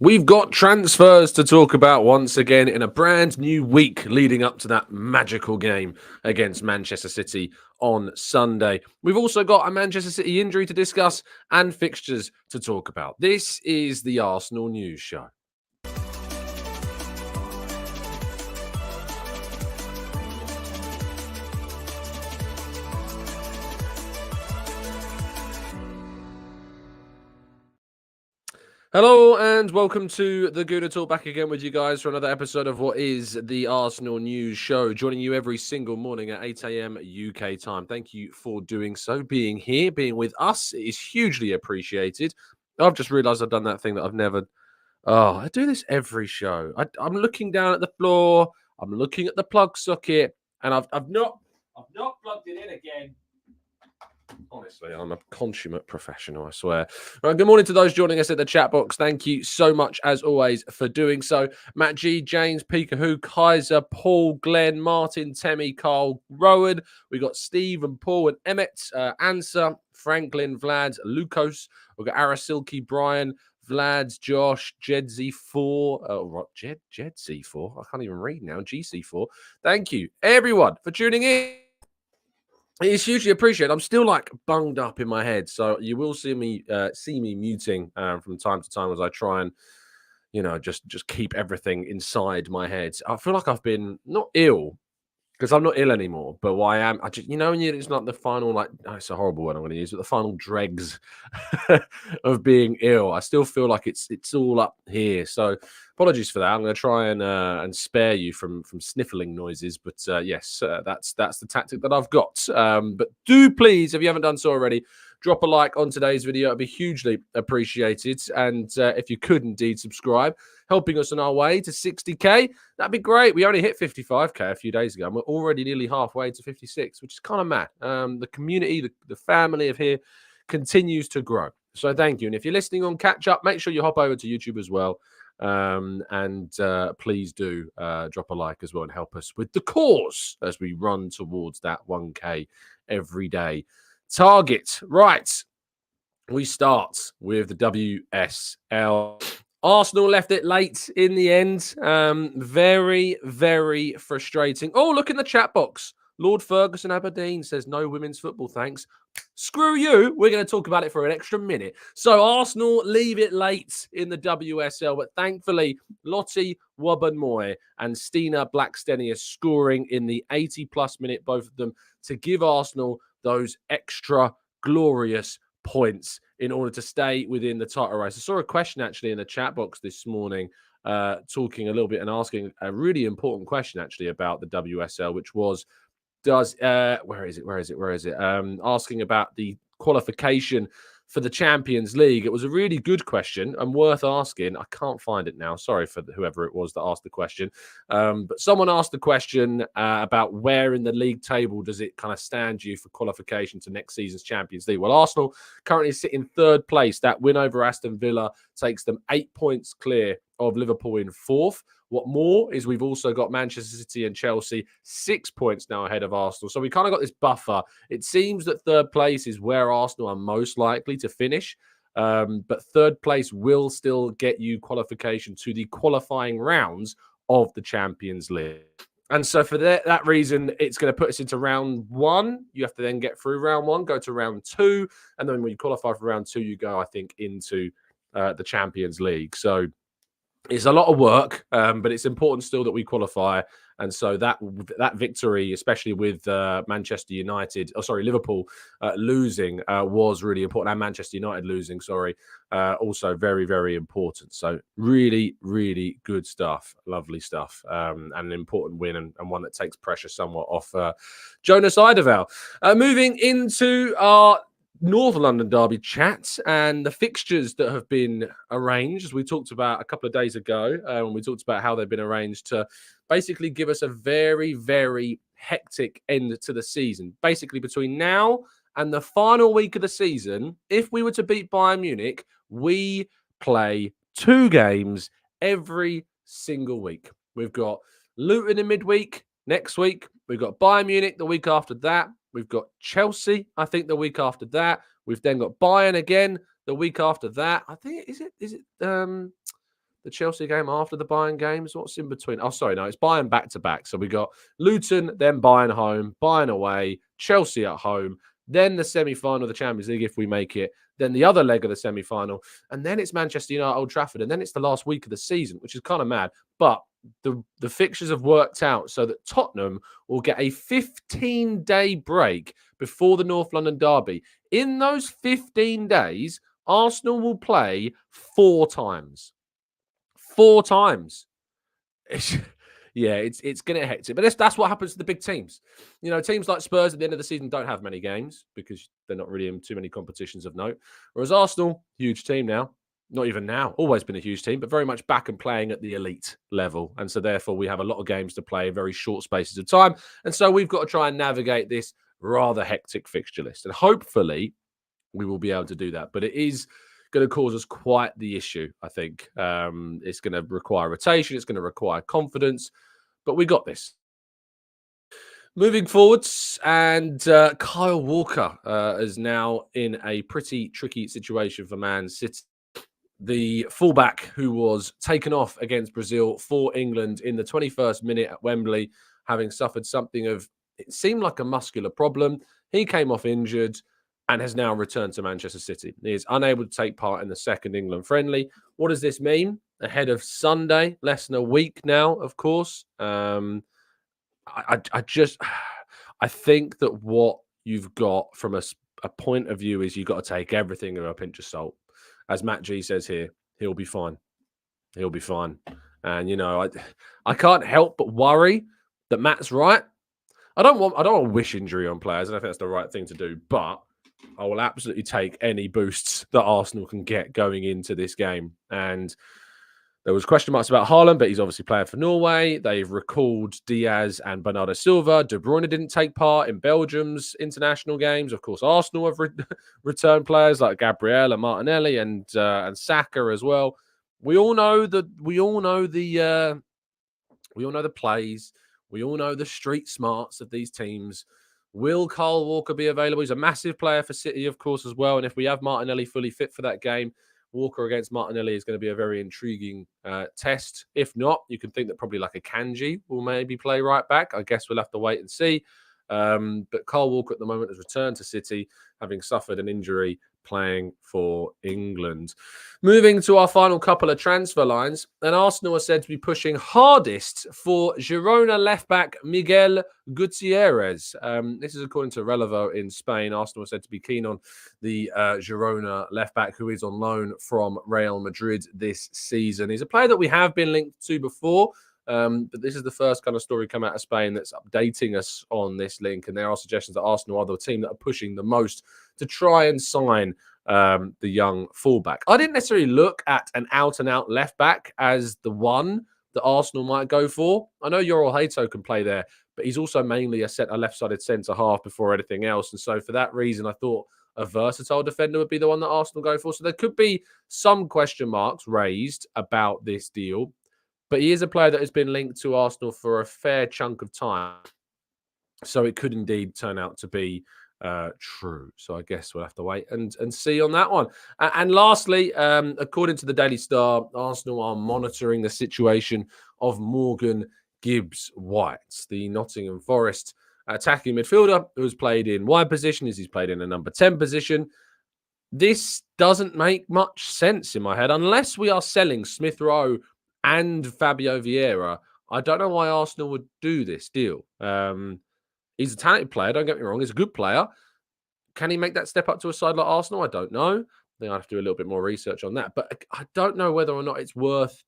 We've got transfers to talk about once again in a brand new week leading up to that magical game against Manchester City on Sunday. We've also got a Manchester City injury to discuss and fixtures to talk about. This is the Arsenal News Show. Hello and welcome to the Gooner Talk, back again with you guys for another episode of what is the Arsenal News Show, joining you every single morning at 8 a.m. UK time. Thank you for doing so, being here, being with us. It is hugely appreciated. I've just realised I've done that thing that I've never... I do this every show. I'm looking down at the floor, I'm looking at the plug socket, and I've not plugged it in again. Honestly, I'm a consummate professional, I swear. Right, good morning to those joining us at the chat box. Thank you so much, as always, for doing so. Matt G, James, Peekahoo, Kaiser, Paul, Glenn, Martin, Temmie, Carl, Rowan. We got Steve and Paul and Emmett, Ansa, Franklin, Vlad, Lucas. We've got Arasilki, Brian, Vlad, Josh, Jedz4. Jedz4. I can't even read now. GC4. Thank you, everyone, for tuning in. It's hugely appreciated. I'm still like bunged up in my head, so you will see me muting from time to time as I try and, just keep everything inside my head. I feel like I've been not ill because I'm not ill anymore, but why I am. I just, it's not the final it's a horrible word I'm going to use, but the final dregs of being ill. I still feel like it's all up here. So apologies for that. I'm going to try and spare you from sniffling noises, but yes, that's the tactic that I've got. But do please, if you haven't done so already, drop a like on today's video. It'd be hugely appreciated. And if you could indeed subscribe, helping us on our way to 60k, that'd be great. We only hit 55k a few days ago, and we're already nearly halfway to 56, which is kind of mad. The community, the family of here continues to grow. So thank you. And if you're listening on catch up, make sure you hop over to YouTube as well. And please do drop a like as well and help us with the cause as we run towards that 1k every day target. Right, we start with the WSL. Arsenal left it late in the end. Very, very frustrating. Oh, look in the chat box. Lord Ferguson Aberdeen says no women's football, thanks. Screw you. We're going to talk about it for an extra minute. So Arsenal leave it late in the WSL, but thankfully Lottie Wubben-Moy and Stina Blackstenius scoring in the 80-plus minute, both of them, to give Arsenal those extra glorious points in order to stay within the title race. I saw a question actually in the chat box this morning talking a little bit and asking a really important question actually about the WSL, which was, where is it? Asking about the qualification for the Champions League. It was a really good question and worth asking. I can't find it now. Sorry for whoever it was that asked the question. But someone asked the question about where in the league table does it kind of stand you for qualification to next season's Champions League. Well, Arsenal currently sit in third place. That win over Aston Villa takes them 8 points clear of Liverpool in fourth. What more is we've also got Manchester City and Chelsea 6 points now ahead of Arsenal. So we kind of got this buffer. It seems that third place is where Arsenal are most likely to finish. But third place will still get you qualification to the qualifying rounds of the Champions League. And so for that reason, it's going to put us into round one. You have to then get through round one, go to round two. And then when you qualify for round two, you go, I think, into the Champions League. So it's a lot of work, but it's important still that we qualify. And so that victory, especially with Liverpool losing, was really important. And Manchester United losing, also very, very important. So really, really good stuff. Lovely stuff. And an important win and one that takes pressure somewhat off Jonas Eidevall. Moving into our North London derby chat and the fixtures that have been arranged, as we talked about a couple of days ago, when we talked about how they've been arranged to basically give us a very, very hectic end to the season. Basically, between now and the final week of the season, if we were to beat Bayern Munich, we play 2 games every single week. We've got Luton in midweek next week. We've got Bayern Munich the week after that. We've got Chelsea, I think, the week after that. We've then got Bayern again the week after that. I think is it The Chelsea game after the Bayern games? What's in between? Oh, sorry, no, it's Bayern back-to-back. So we got Luton, then Bayern home, Bayern away, Chelsea at home, then the semi-final of the Champions League if we make it, then the other leg of the semi-final, and then it's Manchester United, Old Trafford, and then it's the last week of the season, which is kind of mad. But the fixtures have worked out so that Tottenham will get a 15-day break before the North London derby. In those 15 days, Arsenal will play 4 times. 4 times. It's going to hectic. But that's what happens to the big teams. Teams like Spurs at the end of the season don't have many games because they're not really in too many competitions of note. Whereas Arsenal, huge team now. Not even now, always been a huge team, but very much back and playing at the elite level. And so therefore we have a lot of games to play in very short spaces of time. And so we've got to try and navigate this rather hectic fixture list. And hopefully we will be able to do that. But it is going to cause us quite the issue, I think. It's going to require rotation. It's going to require confidence. But we got this. Moving forwards, and Kyle Walker is now in a pretty tricky situation for Man City. The fullback who was taken off against Brazil for England in the 21st minute at Wembley, having suffered something of, it seemed like a muscular problem. He came off injured and has now returned to Manchester City. He is unable to take part in the second England friendly. What does this mean? Ahead of Sunday, less than a week now, of course. I think that what you've got from a point of view is you've got to take everything with a pinch of salt. As Matt G says here, he'll be fine. He'll be fine. And, I can't help but worry that Matt's right. I don't want to wish injury on players. I don't think that's the right thing to do. But I will absolutely take any boosts that Arsenal can get going into this game. And there was question marks about Haaland, but he's obviously playing for Norway. They've recalled Diaz and Bernardo Silva. De Bruyne didn't take part in Belgium's international games. Of course, Arsenal have returned players like Gabriel and Martinelli and Saka as well. We all know the plays. We all know the street smarts of these teams. Will Kyle Walker be available? He's a massive player for City, of course, as well. And if we have Martinelli fully fit for that game, Walker against Martinelli is going to be a very intriguing test. If not, you can think that probably like a Kanji will maybe play right back. I guess we'll have to wait and see. But Kyle Walker at the moment has returned to City, having suffered an injury playing for England. Moving to our final couple of transfer lines, and Arsenal are said to be pushing hardest for Girona left-back Miguel Gutierrez. This is according to Relevo in Spain. Arsenal are said to be keen on the Girona left-back who is on loan from Real Madrid this season. He's a player that we have been linked to before, but this is the first kind of story come out of Spain that's updating us on this link. And there are suggestions that Arsenal are the team that are pushing the most to try and sign the young fullback. I didn't necessarily look at an out-and-out left-back as the one that Arsenal might go for. I know Yoral Hato can play there, but he's also mainly a left-sided centre-half before anything else. And so for that reason, I thought a versatile defender would be the one that Arsenal go for. So there could be some question marks raised about this deal. But he is a player that has been linked to Arsenal for a fair chunk of time. So it could indeed turn out to be true. So I guess we'll have to wait and see on that one. And lastly, according to the Daily Star, Arsenal are monitoring the situation of Morgan Gibbs-White, the Nottingham Forest attacking midfielder who's played in wide position, he's played in a number 10 position. This doesn't make much sense in my head unless we are selling Smith Rowe and Fabio Vieira. I don't know why Arsenal would do this deal. He's a talented player, don't get me wrong. He's a good player. Can he make that step up to a side like Arsenal? I don't know. I think I have to do a little bit more research on that. But I don't know whether or not it's worth,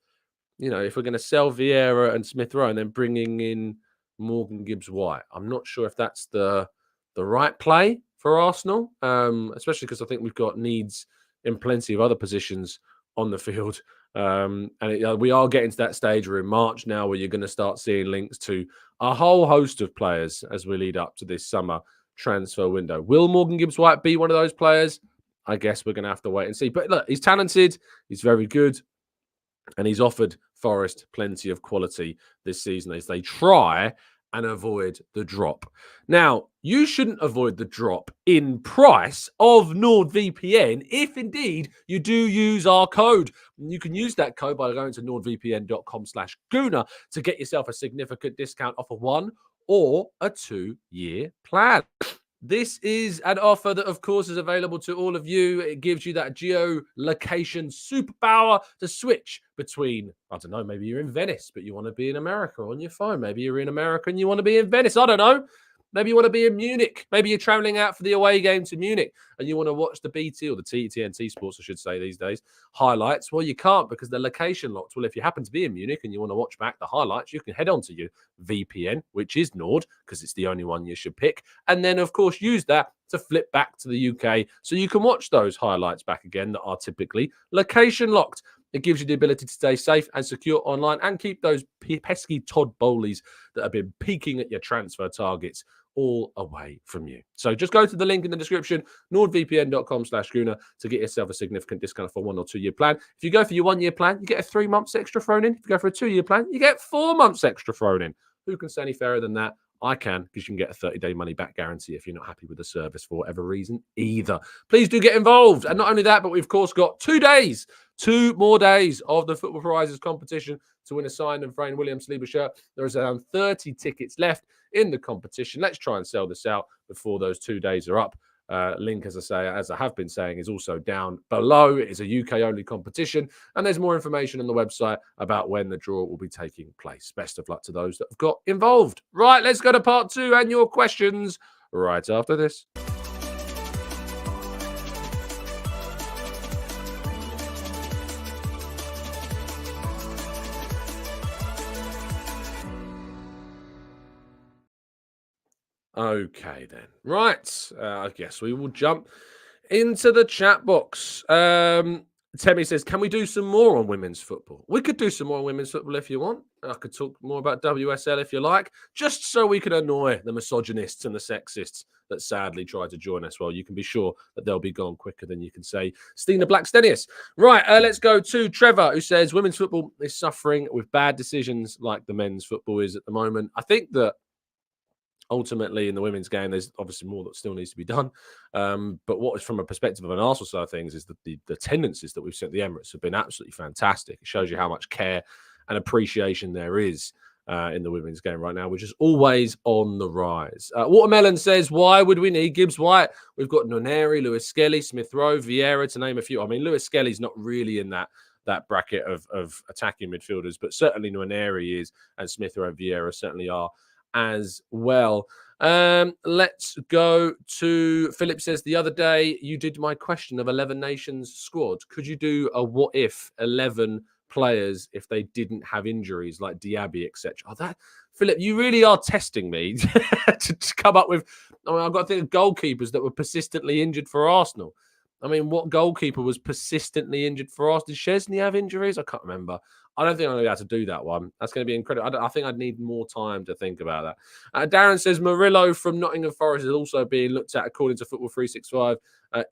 if we're going to sell Vieira and Smith Rowe and then bringing in Morgan Gibbs-White. I'm not sure if that's the right play for Arsenal, especially because I think we've got needs in plenty of other positions on the field. We are getting to that stage where in March now where you're going to start seeing links to a whole host of players as we lead up to this summer transfer window. Will Morgan Gibbs-White be one of those players? I guess we're going to have to wait and see. But look, he's talented. He's very good. And he's offered Forest plenty of quality this season as they try and avoid the drop. Now, you shouldn't avoid the drop in price of NordVPN if indeed you do use our code. You can use that code by going to nordvpn.com/Gooner to get yourself a significant discount off a 1 or a 2-year plan. This is an offer that, of course, is available to all of you. It gives you that geolocation superpower to switch between, I don't know, maybe you're in Venice, but you want to be in America on your phone. Maybe you're in America and you want to be in Venice. I don't know. Maybe you want to be in Munich. Maybe you're traveling out for the away game to Munich and you want to watch the BT or the TNT Sports, I should say these days, highlights. Well, you can't because they're location locked. Well, if you happen to be in Munich and you want to watch back the highlights, you can head on to your VPN, which is Nord, because it's the only one you should pick. And then, of course, use that to flip back to the UK so you can watch those highlights back again that are typically location locked. It gives you the ability to stay safe and secure online and keep those pesky Todd Bowleys that have been peeking at your transfer targets all away from you. So just go to the link in the description, nordvpn.com/Gooner, to get yourself a significant discount for 1 or 2 year plan. If you go for your 1 year plan, you get a 3 months extra thrown in. If you go for a 2-year plan, you get 4 months extra thrown in. Who can say any fairer than that? I can, because you can get a 30-day money-back guarantee if you're not happy with the service for whatever reason either. Please do get involved. And not only that, but we've, of course, got 2 more days of the Football Prizes competition to win a signed and framed William Saliba shirt. There's around 30 tickets left in the competition. Let's try and sell this out before those 2 days are up. Link, as I have been saying, is also down below. It is a UK-only competition, and there's more information on the website about when the draw will be taking place. Best of luck to those that have got involved. Right, let's go to part 2 and your questions right after this. Okay, then. Right. I guess we will jump into the chat box. Temi says, can we do some more on women's football? We could do some more on women's football if you want. I could talk more about WSL if you like, just so we can annoy the misogynists and the sexists that sadly try to join us. Well, you can be sure that they'll be gone quicker than you can say Stina Blackstenius. Right, let's go to Trevor, who says women's football is suffering with bad decisions like the men's football is at the moment. I think that ultimately, in the women's game, there's obviously more that still needs to be done. But what is from a perspective of an Arsenal side of things is that the tendencies that we've seen at the Emirates have been absolutely fantastic. It shows you how much care and appreciation there is in the women's game right now, which is always on the rise. Watermelon says, why would we need Gibbs-White? We've got Noneri, Lewis Skelly, Smith Rowe, Vieira, to name a few. I mean, Lewis Skelly's not really in that bracket of attacking midfielders, but certainly Noneri is, and Smith Rowe and Vieira certainly are as well. Let's go to Philip says, the other day you did my question of 11 nations squad. Could you do a what if 11 players if they didn't have injuries like Diaby, etc.? Oh, that Philip, you really are testing me to come up with. I mean, I've got to think of goalkeepers that were persistently injured for Arsenal. I mean, what goalkeeper was persistently injured for us? Did Szczesny have injuries? I can't remember. I don't think I'm going to be able to do that one. That's going to be incredible. I think I'd need more time to think about that. Darren says, Murillo from Nottingham Forest is also being looked at according to Football 365.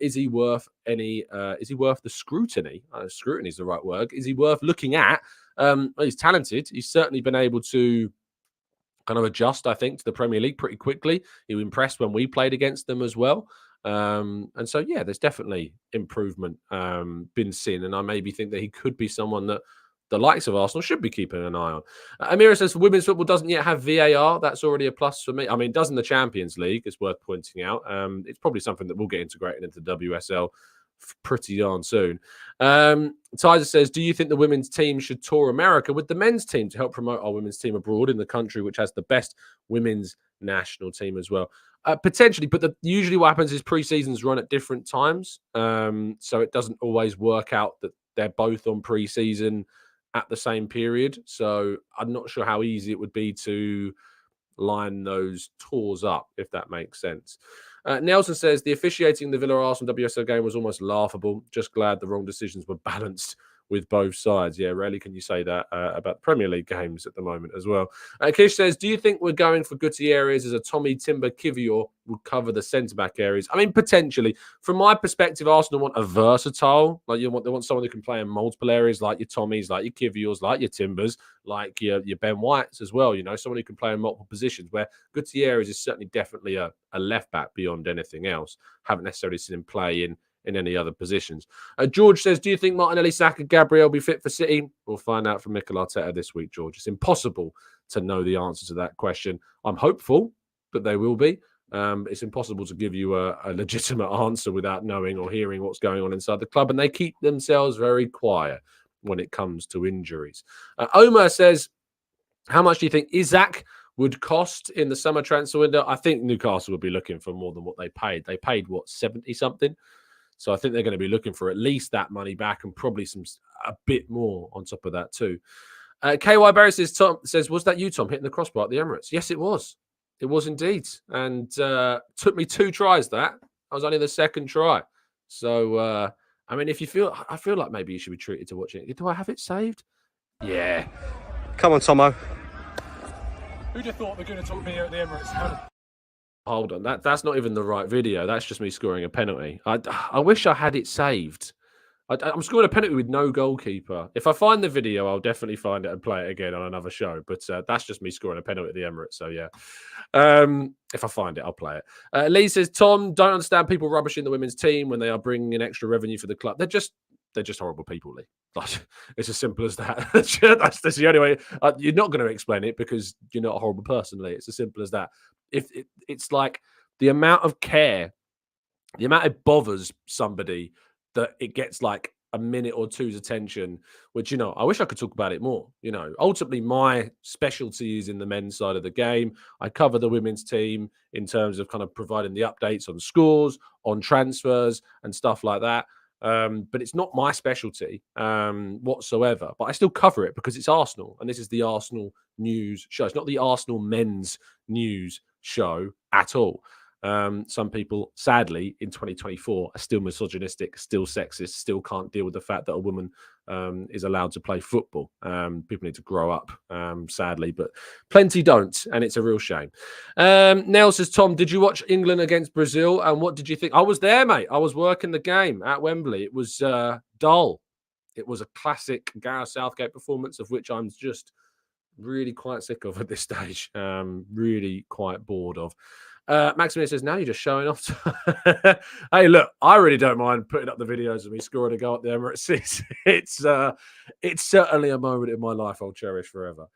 Is he worth any? Is he worth the scrutiny? Scrutiny is the right word. Is he worth looking at? Well, he's talented. He's certainly been able to kind of adjust, I think, to the Premier League pretty quickly. He was impressed when we played against them as well. And so, yeah, there's definitely improvement been seen. And I maybe think that he could be someone that the likes of Arsenal should be keeping an eye on. Amira says, women's football doesn't yet have VAR. That's already a plus for me. I mean, it does in the Champions League. It's worth pointing out. It's probably something that will get integrated into WSL pretty darn soon. Tizer says, do you think the women's team should tour America with the men's team to help promote our women's team abroad in the country, which has the best women's national team as well? Potentially, but usually what happens is pre-seasons run at different times. So it doesn't always work out that they're both on pre-season at the same period. So I'm not sure how easy it would be to line those tours up, if that makes sense. Nelson says, the officiating in the Villa Arsenal WSL game was almost laughable. Just glad the wrong decisions were balanced with both sides. Yeah, rarely can you say that about Premier League games at the moment as well. Kish says, do you think we're going for Gutierrez as a Tommy Timber Kivior would cover the centre-back areas? I mean, potentially. From my perspective, Arsenal want a versatile. Like they want someone who can play in multiple areas, like your Tommies, like your Kiviors, like your Timbers, like your Ben Whites as well. Someone who can play in multiple positions, where Gutierrez is certainly definitely a left-back beyond anything else. Haven't necessarily seen him play in any other positions. George says, do you think Martinelli, Saka, Gabriel will be fit for City? We'll find out from Mikel Arteta this week, George. It's impossible to know the answer to that question. I'm hopeful that they will be. It's impossible to give you a legitimate answer without knowing or hearing what's going on inside the club, and they keep themselves very quiet when it comes to injuries. Omar says, how much do you think Isaac would cost in the summer transfer window? I think Newcastle would be looking for more than what they paid. They paid, 70-something? So I think they're going to be looking for at least that money back and probably a bit more on top of that too. KY Barry says, was that you, Tom, hitting the crossbar at the Emirates? Yes, it was. It was indeed. And took me 2 tries that. I was only the second try. So, I mean, I feel like maybe you should be treated to watching it. Do I have it saved? Yeah. Come on, Tomo. Who'd have thought they're going to talk me here at the Emirates? Hold on, that's not even the right video. That's just me scoring a penalty. I wish I had it saved. I'm scoring a penalty with no goalkeeper. If I find the video, I'll definitely find it and play it again on another show. But that's just me scoring a penalty at the Emirates. So yeah, if I find it, I'll play it. Lee says, Tom, don't understand people rubbishing the women's team when they are bringing in extra revenue for the club. They're just horrible people, Lee. Like, it's as simple as that. that's the only way. You're not going to explain it because you're not a horrible person, Lee. It's as simple as that. It's like the amount of care, the amount it bothers somebody that it gets like a minute or two's attention, which, I wish I could talk about it more. Ultimately, my specialty is in the men's side of the game. I cover the women's team in terms of kind of providing the updates on scores, on transfers and stuff like that. But it's not my specialty whatsoever. But I still cover it because it's Arsenal, and this is the Arsenal news show. It's not the Arsenal men's news show at all. Some people, sadly, in 2024 are still misogynistic, still sexist, still can't deal with the fact that a woman is allowed to play football. People need to grow up, sadly, but plenty don't, and it's a real shame. Nell says, Tom, did you watch England against Brazil, and what did you think? I was there, mate. I was working the game at Wembley. It was dull. It was a classic Gareth Southgate performance, of which I'm just really quite sick of at this stage. Really quite bored of. Maximilian says, now you're just showing off. Hey, look, I really don't mind putting up the videos of me scoring a goal at the Emirates. It's certainly a moment in my life I'll cherish forever.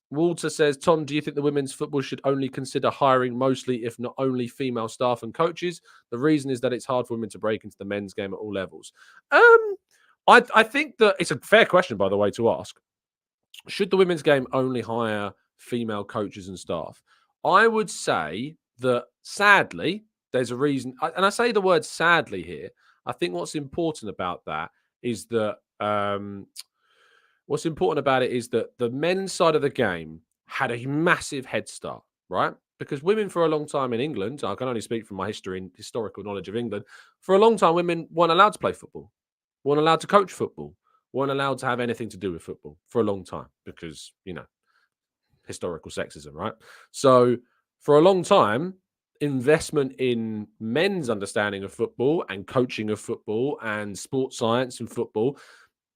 Walter says, Tom, do you think the women's football should only consider hiring mostly, if not only, female staff and coaches? The reason is that it's hard for women to break into the men's game at all levels. I think that it's a fair question, by the way, to ask. Should the women's game only hire female coaches and staff? I would say that, sadly, there's a reason. And I say the word sadly here. I think what's important about that is that the men's side of the game had a massive head start, right? Because women for a long time in England, I can only speak from my history and historical knowledge of England, for a long time, women weren't allowed to play football, weren't allowed to coach football, weren't allowed to have anything to do with football for a long time because, historical sexism, right? So for a long time, investment in men's understanding of football and coaching of football and sports science and football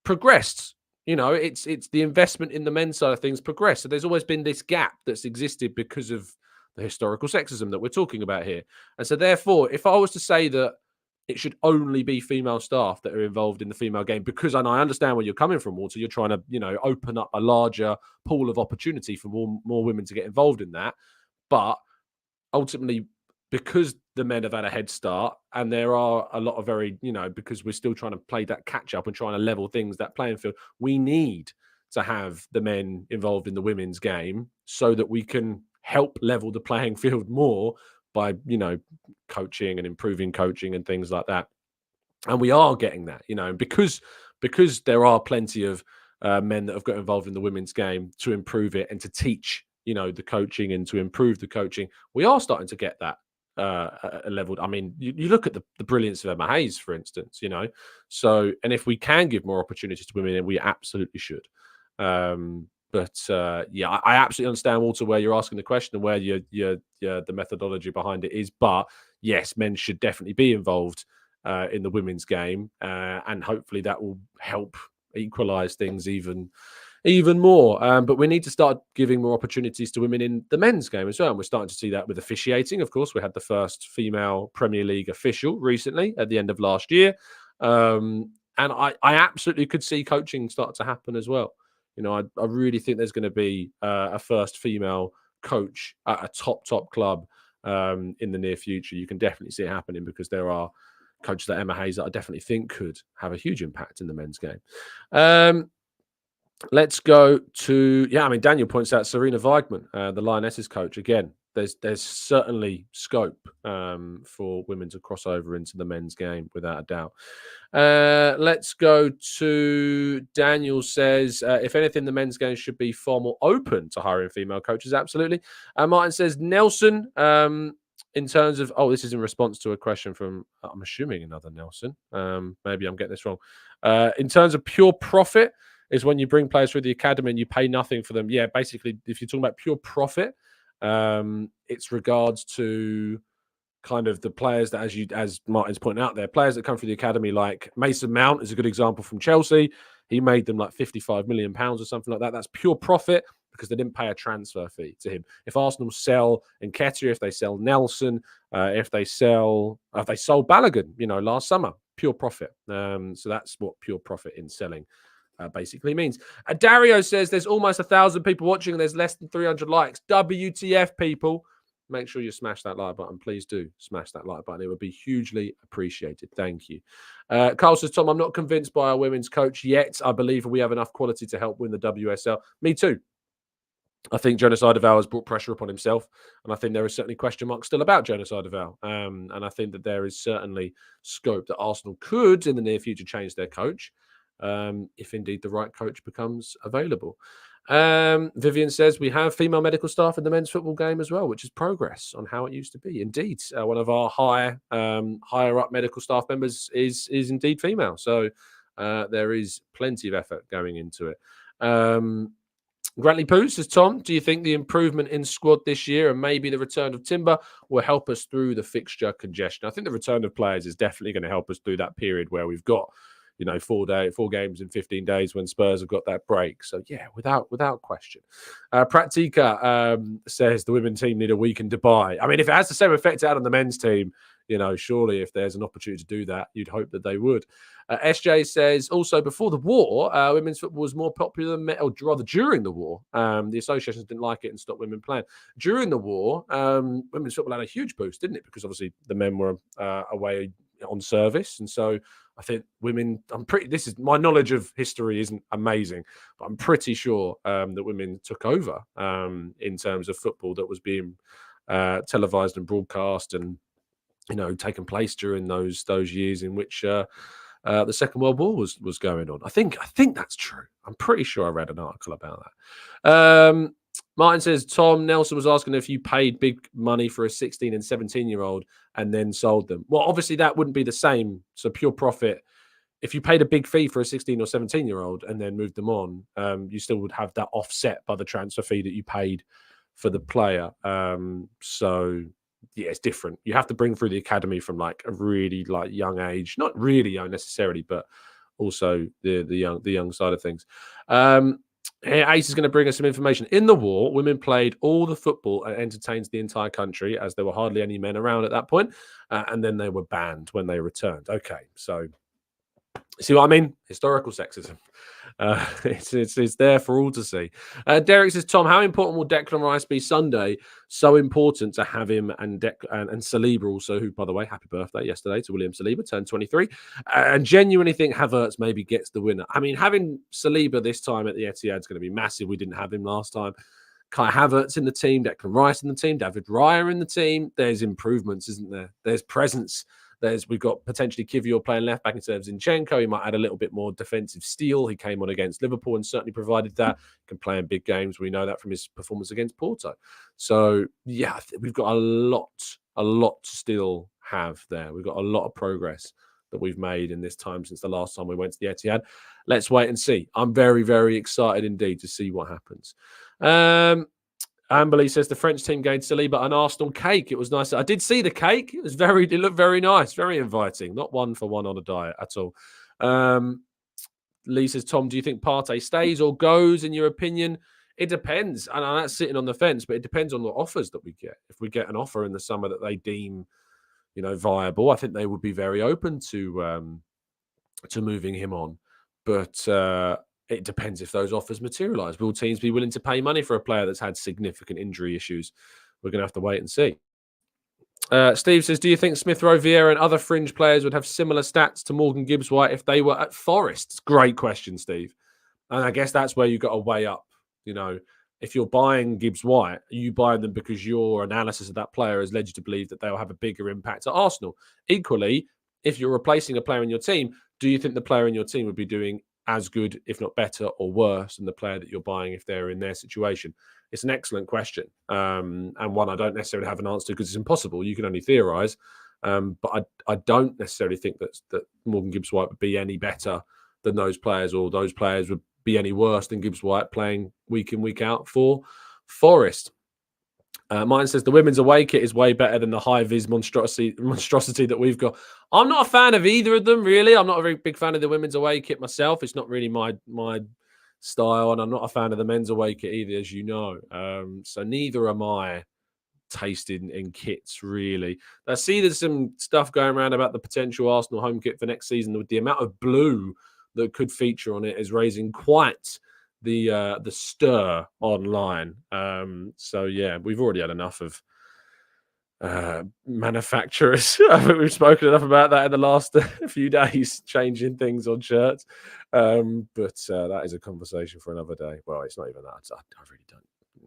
progressed. It's the investment in the men's side of things progressed. So there's always been this gap that's existed because of the historical sexism that we're talking about here. And so therefore, if I was to say that it should only be female staff that are involved in the female game, because, and I understand where you're coming from, Walter, you're trying to, open up a larger pool of opportunity for more women to get involved in that. But ultimately, because the men have had a head start, and there are a lot of because we're still trying to play that catch up and trying to level things, that playing field, we need to have the men involved in the women's game so that we can help level the playing field more by, coaching and improving coaching and things like that. And we are getting that, because there are plenty of men that have got involved in the women's game to improve it and to teach, the coaching and to improve the coaching. We are starting to get that leveled. I mean, you look at the brilliance of Emma Hayes, for instance, So, and if we can give more opportunities to women, then we absolutely should. Yeah, I absolutely understand, Walter, where you're asking the question and where the methodology behind it is. But yes, men should definitely be involved in the women's game, and hopefully that will help equalise things even more. But we need to start giving more opportunities to women in the men's game as well. And we're starting to see that with officiating. Of course, we had the first female Premier League official recently at the end of last year. And I absolutely could see coaching start to happen as well. I really think there's going to be a first female coach at a top club in the near future. You can definitely see it happening because there are coaches like Emma Hayes that I definitely think could have a huge impact in the men's game. Let's go to, Daniel points out Serena Weigmann, the Lionesses coach. Again, there's certainly scope for women to cross over into the men's game, without a doubt. Let's go to Daniel says, if anything, the men's game should be far more open to hiring female coaches. Absolutely. Martin says, Nelson, in terms of, this is in response to a question from, I'm assuming another Nelson. Maybe I'm getting this wrong. In terms of pure profit, is when you bring players through the academy and you pay nothing for them. Yeah, basically, if you're talking about pure profit, it's regards to kind of the players that, as Martin's pointing out there, players that come through the academy, like Mason Mount is a good example from Chelsea. He made them like £55 million or something like that. That's pure profit because they didn't pay a transfer fee to him. If Arsenal sell Nketiah, if they sell Nelson, if they sold Balogun, last summer, pure profit. So that's what pure profit in selling basically means. Dario says there's almost 1,000 people watching and there's less than 300 likes. WTF, people. Make sure you smash that like button. Please do smash that like button. It would be hugely appreciated. Thank you. Carl says, Tom, I'm not convinced by our women's coach yet. I believe we have enough quality to help win the WSL. Me too. I think Jonas Eidevall has brought pressure upon himself, and I think there is certainly question marks still about Jonas Eidevall. And I think that there is certainly scope that Arsenal could, in the near future, change their coach. If indeed the right coach becomes available. Vivian says we have female medical staff in the men's football game as well, which is progress on how it used to be. Indeed, one of our higher up medical staff members is indeed female. So there is plenty of effort going into it. Grantley Poo says, Tom, do you think the improvement in squad this year and maybe the return of Timber will help us through the fixture congestion? I think the return of players is definitely going to help us through that period where we've got 4 games in 15 days when Spurs have got that break. So yeah, without question. Pratika says the women's team need a week in Dubai. I mean, if it has the same effect out on the men's team, surely if there's an opportunity to do that, you'd hope that they would. SJ says also before the war, women's football was more popular than men, or rather during the war. The associations didn't like it and stopped women playing. During the war, women's football had a huge boost, didn't it? Because obviously the men were away on service, and so I think women. This is my knowledge of history isn't amazing, but I'm pretty sure that women took over in terms of football that was being televised and broadcast, and taken place during those years in which the Second World War was going on. I think that's true. I'm pretty sure I read an article about that. Martin says, Tom, Nelson was asking if you paid big money for a 16 and 17-year-old and then sold them. Well, obviously that wouldn't be the same. So pure profit, if you paid a big fee for a 16 or 17-year-old and then moved them on, you still would have that offset by the transfer fee that you paid for the player. So yeah, it's different. You have to bring through the academy from like a really young age, not really young necessarily, but also the young side of things. Ace is going to bring us some information. In the war, women played all the football and entertained the entire country, as there were hardly any men around at that point, and then they were banned when they returned. Okay, so see what I mean? Historical sexism. It's there for all to see. Derek says, Tom, how important will Declan Rice be Sunday? So important to have him and Saliba also, who, by the way, happy birthday yesterday to William Saliba, turned 23. And genuinely think Havertz maybe gets the winner. I mean, having Saliba this time at the Etihad is going to be massive. We didn't have him last time. Kai Havertz in the team, Declan Rice in the team, David Raya in the team. There's improvements, isn't there? There's presence We've got potentially Kivior playing left back instead of Zinchenko. He might add a little bit more defensive steel. He came on against Liverpool and certainly provided that. Can play in big games. We know that from his performance against Porto. So yeah, we've got a lot to still have there. We've got a lot of progress that we've made in this time since the last time we went to the Etihad. Let's wait and see. I'm very, very excited indeed to see what happens. Amberley says the French team gained silly, but an Arsenal cake. It was nice. I did see the cake. It looked very nice, very inviting. Not one for one on a diet at all. Lee says, Tom, do you think Partey stays or goes in your opinion? It depends. And that's sitting on the fence, but it depends on the offers that we get. If we get an offer in the summer that they deem, viable, I think they would be very open to moving him on. But it depends if those offers materialise. Will teams be willing to pay money for a player that's had significant injury issues? We're going to have to wait and see. Steve says, do you think Smith Rowe, Vieira and other fringe players would have similar stats to Morgan Gibbs-White if they were at Forest? Great question, Steve. And I guess that's where you've got to weigh up, if you're buying Gibbs-White, are you buying them because your analysis of that player has led you to believe that they'll have a bigger impact at Arsenal? Equally, if you're replacing a player in your team, do you think the player in your team would be doing as good, if not better or worse than the player that you're buying if they're in their situation? It's an excellent question, and one I don't necessarily have an answer to because it's impossible. You can only theorise, but I don't necessarily think that Morgan Gibbs-White would be any better than those players, or those players would be any worse than Gibbs-White playing week in, week out for Forest. Mine says the women's away kit is way better than the high-vis monstrosity that we've got. I'm not a fan of either of them, really. I'm not a very big fan of the women's away kit myself. It's not really my style, and I'm not a fan of the men's away kit either, as you know. So neither am I tasted in kits, really. I see there's some stuff going around about the potential Arsenal home kit for next season with the amount of blue that could feature on it is raising quite the stir online. So yeah, we've already had enough of manufacturers. I think we've spoken enough about that in the last few days, changing things on shirts. But that is a conversation for another day. Well, it's not even that. I really don't.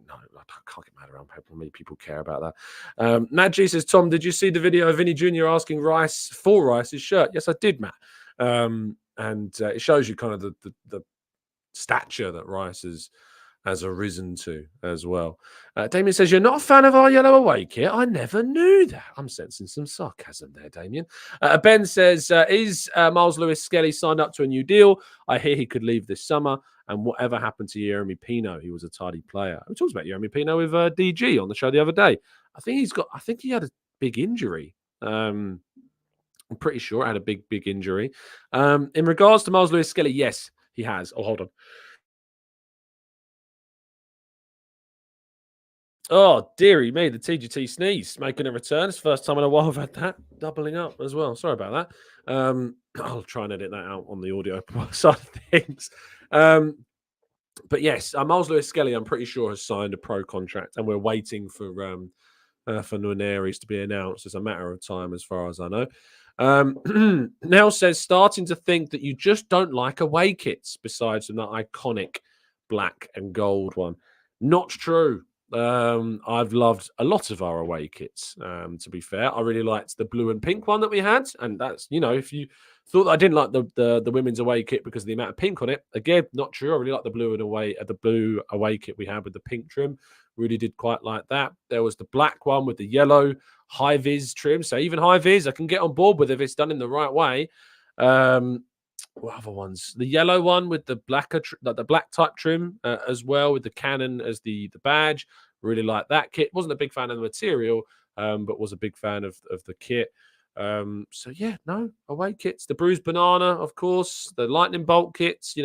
No, I can't get mad around how many people care about that. Matt G says, Tom, did you see the video of Vinny Jr. asking Rice's shirt? Yes, I did, Matt. And it shows you kind of the stature that Rice has arisen to as well. Damien says, you're not a fan of our yellow away kit? I never knew that. I'm sensing some sarcasm there, Damien. Ben says, is Miles Lewis-Skelly signed up to a new deal? I hear he could leave this summer. And whatever happened to Jeremy Pino? He was a tidy player. We talked about Jeremy Pino with DG on the show the other day. I think he had a big injury. I'm pretty sure I had a big injury. In regards to Miles Lewis-Skelly, yes, he has. Oh, hold on. Oh, dearie me, the TGT sneeze making a return. It's the first time in a while I've had that. Doubling up as well. Sorry about that. I'll try and edit that out on the audio side of things. But yes, Miles Lewis-Skelly, I'm pretty sure, has signed a pro contract, and we're waiting for Nuneris to be announced. It's a matter of time, as far as I know. Nell says, starting to think that you just don't like away kits besides from that iconic black and gold one. Not true. I've loved a lot of our away kits, to be fair. I really liked the blue and pink one that we had, and that's, if you thought that I didn't like the women's away kit because of the amount of pink on it, again, not true. I really like the blue away kit we had with the pink trim. Really did quite like that. There was the black one with the yellow high vis trim. So even high vis, I can get on board with if it's done in the right way. What other ones? The yellow one with the black type trim as well, with the cannon as the badge. Really like that kit. Wasn't a big fan of the material, but was a big fan of the kit. So yeah, no, away kits. The bruised banana, of course. The lightning bolt kits.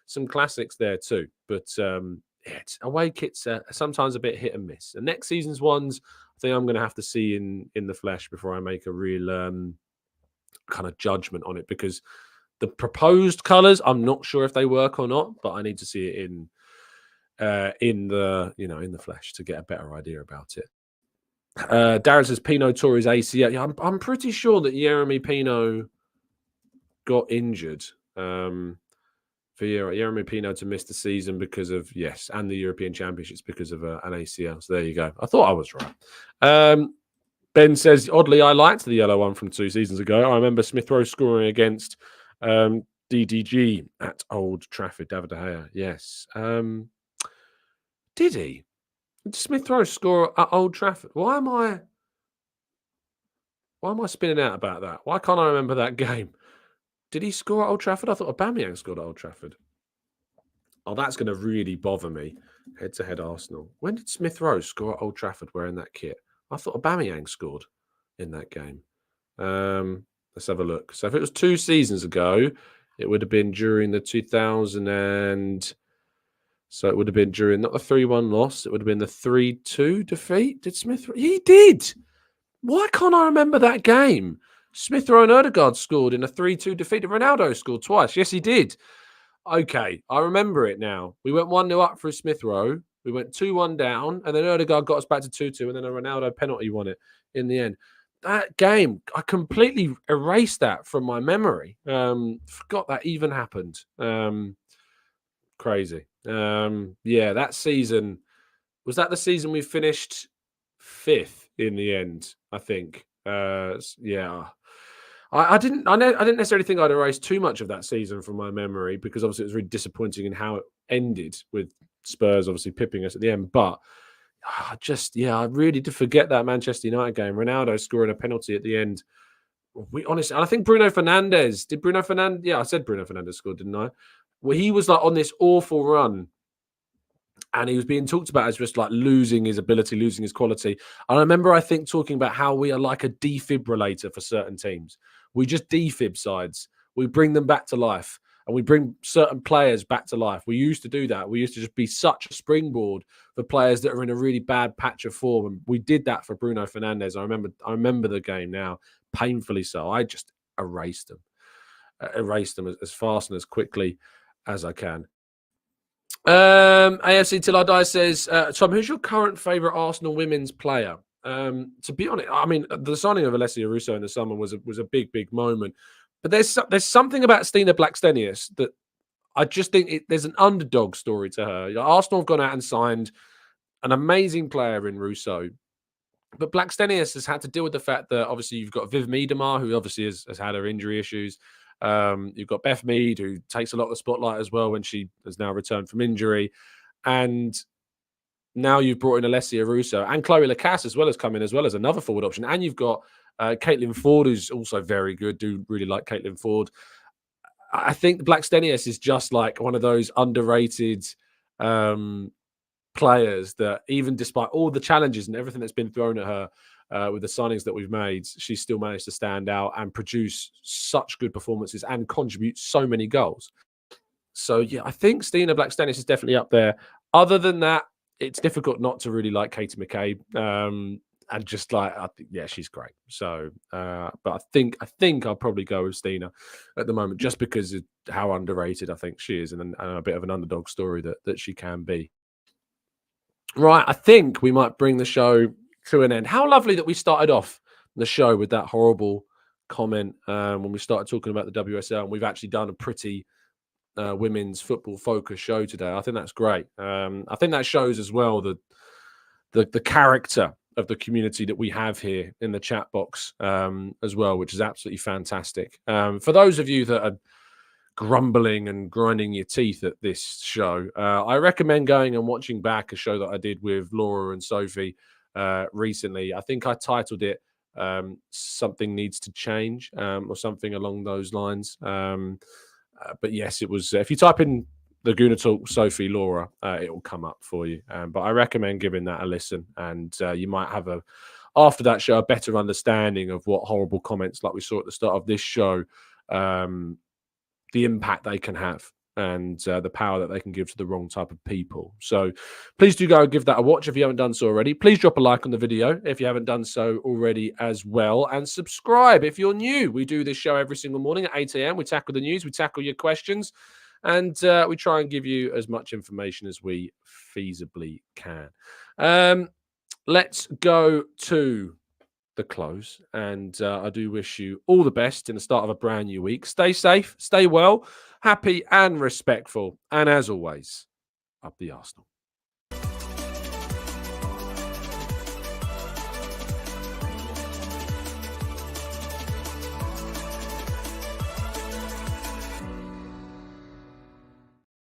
Some classics there too. But away kits are sometimes a bit hit and miss. And next season's ones, I think I'm going to have to see in the flesh before I make a real kind of judgment on it, because the proposed colours, I'm not sure if they work or not, but I need to see it in the flesh to get a better idea about it. Darren says Pino tore his ACL. Yeah, I'm pretty sure that Jeremy Pino got injured. For Jeremy Pino to miss the season because of, and the European Championships because of an ACL. So there you go. I thought I was right. Ben says, oddly, I liked the yellow one from 2 seasons ago. I remember Smith Rowe scoring against DDG at Old Trafford. David De Gea, yes. Did he? Did Smith Rowe score at Old Trafford? Why am I spinning out about that? Why can't I remember that game? Did he score at Old Trafford? I thought Aubameyang scored at Old Trafford. Oh, that's going to really bother me. Head-to-head Arsenal. When did Smith Rowe score at Old Trafford wearing that kit? I thought Aubameyang scored in that game. Let's have a look. So if it was 2 seasons ago, it would have been during the 2000 and... So it would have been during not the 3-1 loss. It would have been the 3-2 defeat. Did Smith... He did! Why can't I remember that game? Smith Rowe and Ødegaard scored in a 3-2 defeat. Ronaldo scored twice. Yes, he did. Okay, I remember it now. We went 1-0 up for Smith Rowe. We went 2-1 down, and then Ødegaard got us back to 2-2, and then a Ronaldo penalty won it in the end. That game, I completely erased that from my memory. Forgot that even happened. Crazy. Yeah, that season, was that the season we finished 5th in the end, I think. Yeah. I didn't necessarily think I'd erase too much of that season from my memory, because obviously it was really disappointing in how it ended, with Spurs obviously pipping us at the end. But I really did forget that Manchester United game. Ronaldo scoring a penalty at the end. I think Bruno Fernandes. Did Bruno Fernandes? Yeah, I said Bruno Fernandes scored, didn't I? Well, he was like on this awful run, and he was being talked about as just like losing his ability, losing his quality. And I remember, I think, talking about how we are like a defibrillator for certain teams. We just defib sides. We bring them back to life, and we bring certain players back to life. We used to do that. We used to just be such a springboard for players that are in a really bad patch of form. And we did that for Bruno Fernandes. I remember the game now, painfully so. I just erased them as fast and as quickly as I can. AFC Till I Die says, Tom, who's your current favourite Arsenal women's player? To be honest, I mean, the signing of Alessia Russo in the summer was a big, big moment. But there's something about Stina Blackstenius that I just think there's an underdog story to her. Arsenal have gone out and signed an amazing player in Russo. But Blackstenius has had to deal with the fact that obviously you've got Viv Miedema, who obviously has had her injury issues. You've got Beth Mead, who takes a lot of the spotlight as well when she has now returned from injury. And now you've brought in Alessia Russo, and Chloe Lacasse as well has come in as well as another forward option. And you've got Caitlin Ford, who's also very good. Do really like Caitlin Ford. I think Blackstenius is just like one of those underrated players that, even despite all the challenges and everything that's been thrown at her with the signings that we've made, she's still managed to stand out and produce such good performances and contribute so many goals. So, yeah, I think Stina Blackstenius is definitely up there. Other than that, it's difficult not to really like Katie McCabe. And just like, yeah, she's great. So, but I think I'll probably go with Stina at the moment, just because of how underrated I think she is, and a bit of an underdog story that she can be. Right, I think we might bring the show to an end. How lovely that we started off the show with that horrible comment when we started talking about the WSL, and we've actually done a pretty women's football focused show today. I think that's great. I think that shows as well the character of the community that we have here in the chat box as well, which is absolutely fantastic. For those of you that are grumbling and grinding your teeth at this show, I recommend going and watching back a show that I did with Laura and Sophie recently. I think I titled it Something Needs to Change, or something along those lines. But yes, it was, if you type in the Gooner Talk Sophie Laura, it will come up for you. But I recommend giving that a listen, and you might have after that show, a better understanding of what horrible comments like we saw at the start of this show, the impact they can have, and the power that they can give to the wrong type of people. So please do go and give that a watch if you haven't done so already. Please drop a like on the video if you haven't done so already as well, and subscribe if you're new. We do this show every single morning at 8 a.m. We tackle the news, we tackle your questions, and we try and give you as much information as we feasibly can. Let's go to the close, and I do wish you all the best in the start of a brand new week. Stay safe, stay well, happy and respectful, and as always, up the Arsenal.